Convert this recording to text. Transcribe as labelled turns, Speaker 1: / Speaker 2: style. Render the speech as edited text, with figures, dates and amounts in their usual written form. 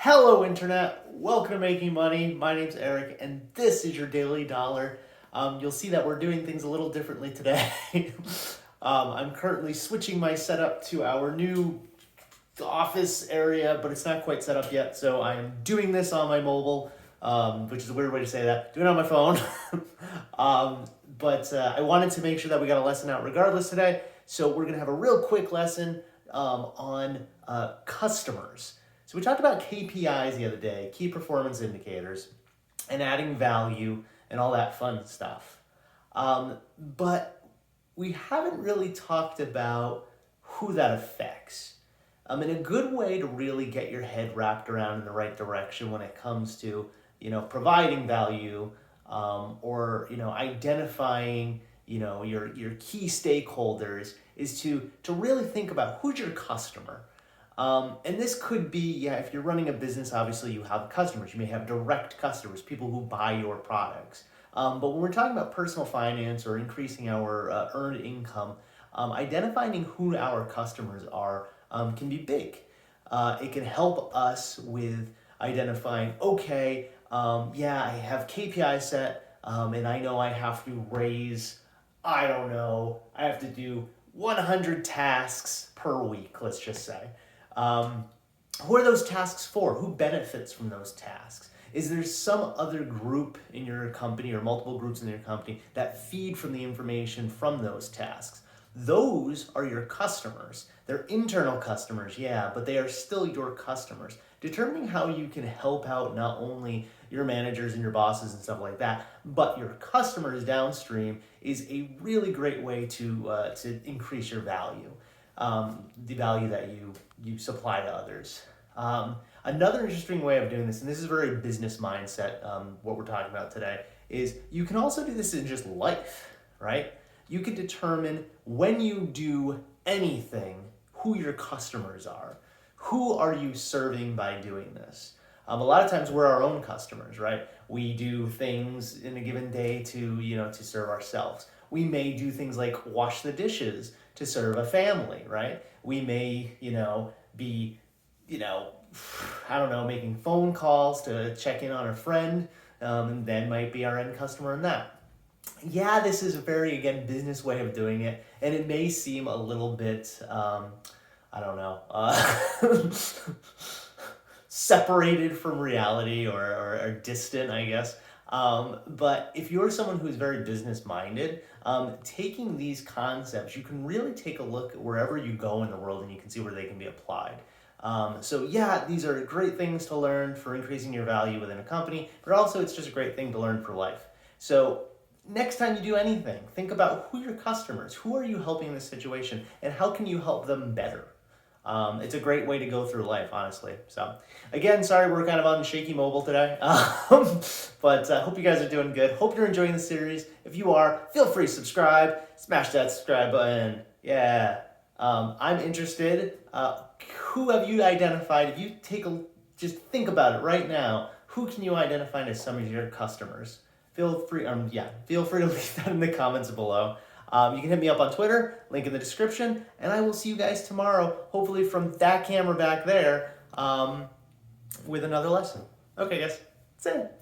Speaker 1: Hello Internet, welcome to Making Money. My name's Eric and this is your Daily Dollar. You'll see that we're doing things a little differently today. I'm currently switching my setup to our new office area, but it's not quite set up yet, so I'm doing this on my mobile, which is a weird way to say that. Doing it on my phone. But I wanted to make sure that we got a lesson out regardless today, so we're going to have a real quick lesson on customers. So we talked about KPIs the other day, key performance indicators, and adding value and all that fun stuff. But we haven't really talked about who that affects. And a good way to really get your head wrapped around in the right direction when it comes to, providing value or, identifying, your key stakeholders is to really think about who's your customer. And this could be, if you're running a business, obviously you have customers. You may have direct customers, people who buy your products. But when we're talking about personal finance or increasing our earned income, identifying who our customers are can be big. It can help us with identifying, I have KPI set, and I know I have to raise, I have to do 100 tasks per week, let's just say. Who are those tasks for? Who benefits from those tasks? Is there some other group in your company or multiple groups in your company that feed from the information from those tasks? Those are your customers. They're internal customers, but they are still your customers. Determining how you can help out not only your managers and your bosses and stuff like that, but your customers downstream is a really great way to increase your value. The value that you supply to others. Another interesting way of doing this, and this is very business mindset, what we're talking about today, is you can also do this in just life, right? You can determine when you do anything, who your customers are. Who are you serving by doing this? A lot of times we're our own customers, right? We do things in a given day to serve ourselves. We may do things like wash the dishes to serve a family, right? We may, be, making phone calls to check in on a friend, and then might be our end customer in that. This is a very, business way of doing it, and it may seem a little bit, separated from reality or distant, I guess. But if you're someone who's very business-minded, taking these concepts, you can really take a look at wherever you go in the world and you can see where they can be applied. These are great things to learn for increasing your value within a company, but also it's just a great thing to learn for life. So next time you do anything, think about who are your customers, who are you helping in this situation, and how can you help them better? It's a great way to go through life, honestly. So, again, sorry we're kind of on shaky mobile today, but I hope you guys are doing good. Hope you're enjoying the series. If you are, feel free to subscribe. Smash that subscribe button. I'm interested. Who have you identified? If you just think about it right now, who can you identify as some of your customers? Feel free to leave that in the comments below. You can hit me up on Twitter, link in the description, and I will see you guys tomorrow, hopefully from that camera back there, with another lesson. Okay, guys, that's it.